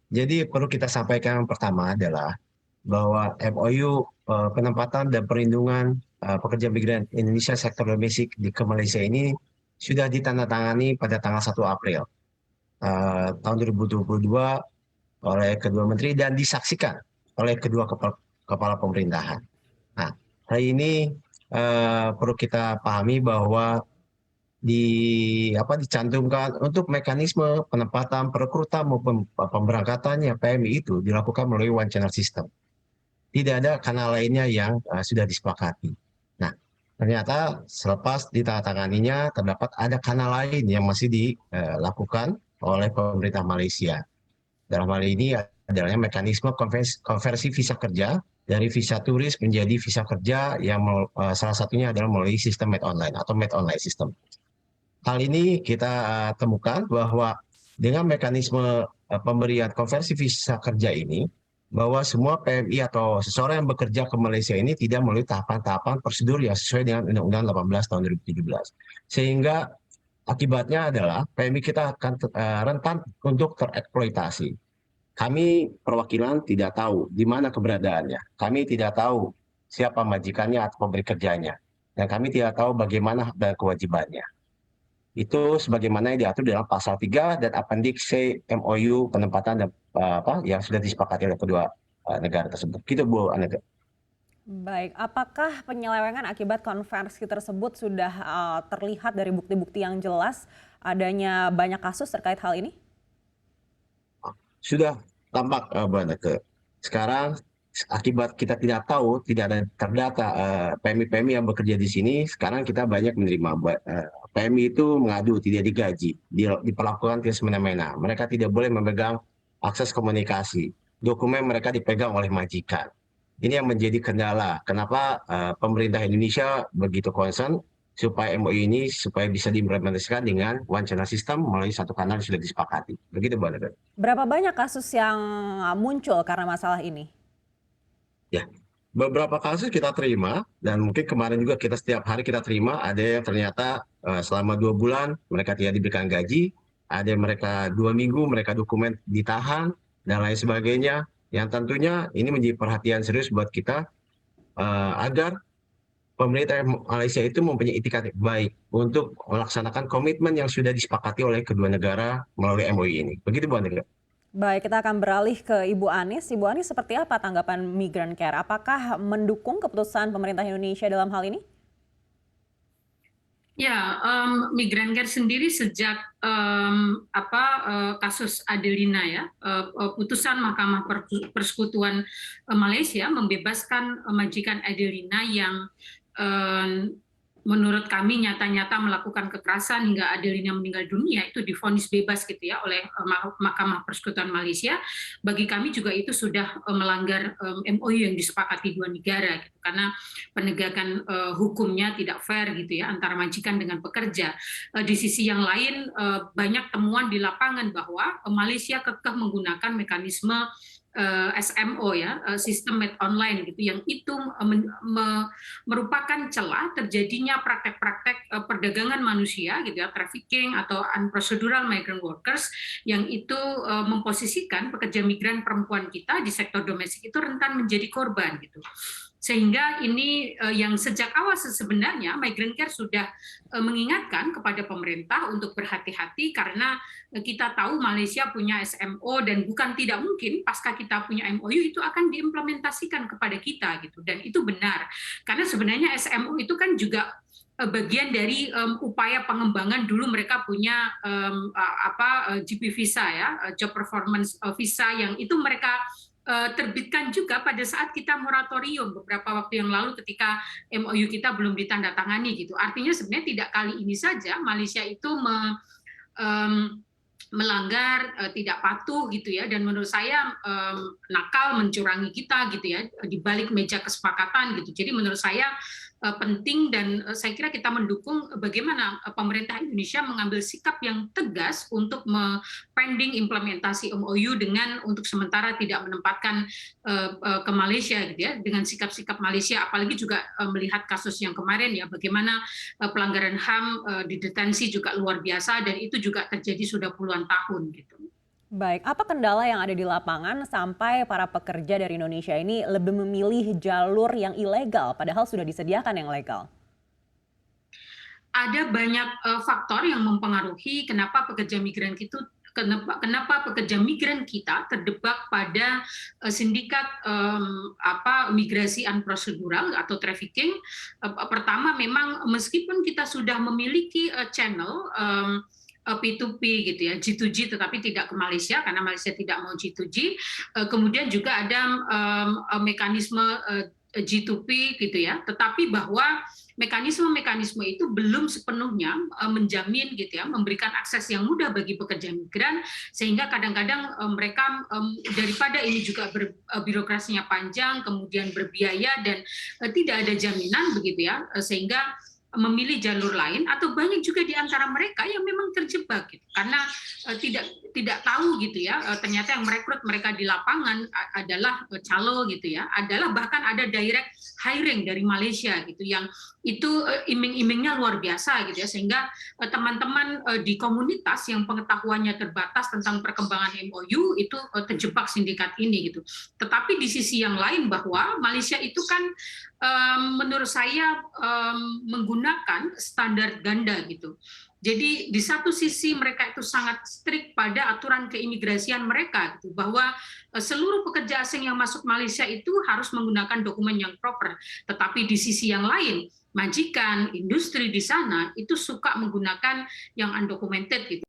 Jadi perlu kita sampaikan yang pertama adalah bahwa MOU penempatan dan perlindungan pekerja migran Indonesia sektor domestik ke Malaysia ini sudah ditandatangani pada tanggal 1 April tahun 2022 oleh kedua menteri dan disaksikan oleh kedua kepala pemerintahan. Nah, hari ini perlu kita pahami bahwa dicantumkan untuk mekanisme penempatan, perekrutan maupun pemberangkatannya PMI itu dilakukan melalui one channel system. Tidak ada kanal lainnya yang sudah disepakati. Nah, ternyata selepas ditandatanganinya terdapat ada kanal lain yang masih dilakukan oleh pemerintah Malaysia. Dalam hal ini adalah mekanisme konversi visa kerja dari visa turis menjadi visa kerja yang salah satunya adalah melalui sistem Made Online atau Made Online System. Hal ini kita temukan bahwa dengan mekanisme pemberian konversi visa kerja ini, bahwa semua PMI atau seseorang yang bekerja ke Malaysia ini tidak melalui tahapan-tahapan prosedur yang sesuai dengan Undang-Undang 18 tahun 2017. Sehingga akibatnya adalah PMI kita akan rentan untuk tereksploitasi. Kami perwakilan tidak tahu di mana keberadaannya. Kami tidak tahu siapa majikannya atau pemberi kerjanya. Dan kami tidak tahu bagaimana hak dan kewajibannya. Itu sebagaimana yang diatur dalam pasal 3 dan appendix C MOU penempatan dan yang sudah disepakati oleh kedua negara tersebut. Gitu Bu Anega. Baik, apakah penyelewengan akibat konversi tersebut sudah terlihat dari bukti-bukti yang jelas adanya banyak kasus terkait hal ini? Sudah tampak Bu Anega. Sekarang akibat kita tidak tahu, tidak ada terdata PMI-PMI yang bekerja di sini, sekarang kita banyak menerima PMI itu mengadu tidak digaji, diperlakukan tidak semena-mena. Mereka tidak boleh memegang akses komunikasi. Dokumen mereka dipegang oleh majikan. Ini yang menjadi kendala. Kenapa pemerintah Indonesia begitu concern supaya MOU ini supaya bisa diimplementasikan dengan one channel system melalui satu kanal yang sudah disepakati. Begitu Bu Anega. Berapa banyak kasus yang muncul karena masalah ini? Ya, beberapa kasus kita terima dan mungkin kemarin juga kita setiap hari kita terima ada yang ternyata selama 2 bulan mereka tidak diberikan gaji, ada yang mereka 2 minggu mereka dokumen ditahan dan lain sebagainya. Yang tentunya ini menjadi perhatian serius buat kita agar pemerintah Malaysia itu mempunyai itikat baik untuk melaksanakan komitmen yang sudah disepakati oleh kedua negara melalui MOU ini. Begitu Bu Andika. Baik, kita akan beralih ke Ibu Anis. Ibu Anis, seperti apa tanggapan Migrant Care? Apakah mendukung keputusan pemerintah Indonesia dalam hal ini? Ya, Migrant Care sendiri sejak kasus Adelina ya, putusan Mahkamah Persekutuan Malaysia membebaskan majikan Adelina yang menurut kami nyata-nyata melakukan kekerasan hingga Adelina meninggal dunia, itu divonis bebas gitu ya oleh Mahkamah Persekutuan Malaysia. Bagi kami juga itu sudah melanggar MOU yang disepakati dua negara gitu, karena penegakan hukumnya tidak fair gitu ya antara majikan dengan pekerja. Di sisi yang lain banyak temuan di lapangan bahwa Malaysia kekeh menggunakan mekanisme SMO ya, sistem Made Online gitu, yang itu merupakan celah terjadinya praktek-praktek perdagangan manusia gitu ya, trafficking atau unprocedural migrant workers, yang itu memposisikan pekerja migran perempuan kita di sektor domestik itu rentan menjadi korban gitu. Sehingga ini yang sejak awal sebenarnya Migrant Care sudah mengingatkan kepada pemerintah untuk berhati-hati, karena kita tahu Malaysia punya SMO dan bukan tidak mungkin pasca kita punya MOU itu akan diimplementasikan kepada kita gitu, dan itu benar karena sebenarnya SMO itu kan juga bagian dari upaya pengembangan. Dulu mereka punya GP visa ya, job performance visa, yang itu mereka terbitkan juga pada saat kita moratorium beberapa waktu yang lalu ketika MOU kita belum ditandatangani gitu. Artinya sebenarnya tidak kali ini saja Malaysia itu melanggar, tidak patuh gitu ya, dan menurut saya nakal, mencurangi kita gitu ya di balik meja kesepakatan gitu. Jadi menurut saya penting, dan saya kira kita mendukung bagaimana pemerintah Indonesia mengambil sikap yang tegas untuk pending implementasi MOU dengan untuk sementara tidak menempatkan ke Malaysia gitu ya, dengan sikap-sikap Malaysia, apalagi juga melihat kasus yang kemarin ya, bagaimana pelanggaran HAM di detensi juga luar biasa, dan itu juga terjadi sudah puluhan tahun gitu. Baik, apa kendala yang ada di lapangan sampai para pekerja dari Indonesia ini lebih memilih jalur yang ilegal padahal sudah disediakan yang legal? Ada banyak faktor yang mempengaruhi kenapa pekerja migran itu kenapa pekerja migran kita terjebak pada sindikat migrasi unprocedural atau trafficking. Pertama, memang meskipun kita sudah memiliki channel P2P gitu ya, G2G, tetapi tidak ke Malaysia karena Malaysia tidak mau G2G. Kemudian juga ada mekanisme G2P gitu ya, tetapi bahwa mekanisme-mekanisme itu belum sepenuhnya menjamin gitu ya, memberikan akses yang mudah bagi pekerja migran, sehingga kadang-kadang mereka daripada ini juga birokrasinya panjang, kemudian berbiaya dan tidak ada jaminan begitu ya, sehingga memilih jalur lain, atau banyak juga di antara mereka yang memang terjebak gitu, karena tidak tahu gitu ya, ternyata yang merekrut mereka di lapangan adalah calo gitu ya, adalah bahkan ada direct hiring dari Malaysia gitu, yang itu iming-imingnya luar biasa gitu ya, sehingga teman-teman di komunitas yang pengetahuannya terbatas tentang perkembangan MOU itu terjebak sindikat ini gitu. Tetapi di sisi yang lain bahwa Malaysia itu kan menurut saya menggunakan standar ganda gitu. Jadi di satu sisi mereka itu sangat strict pada aturan keimigrasian mereka gitu, bahwa seluruh pekerja asing yang masuk Malaysia itu harus menggunakan dokumen yang proper. Tetapi di sisi yang lain, majikan, industri di sana itu suka menggunakan yang undocumented gitu.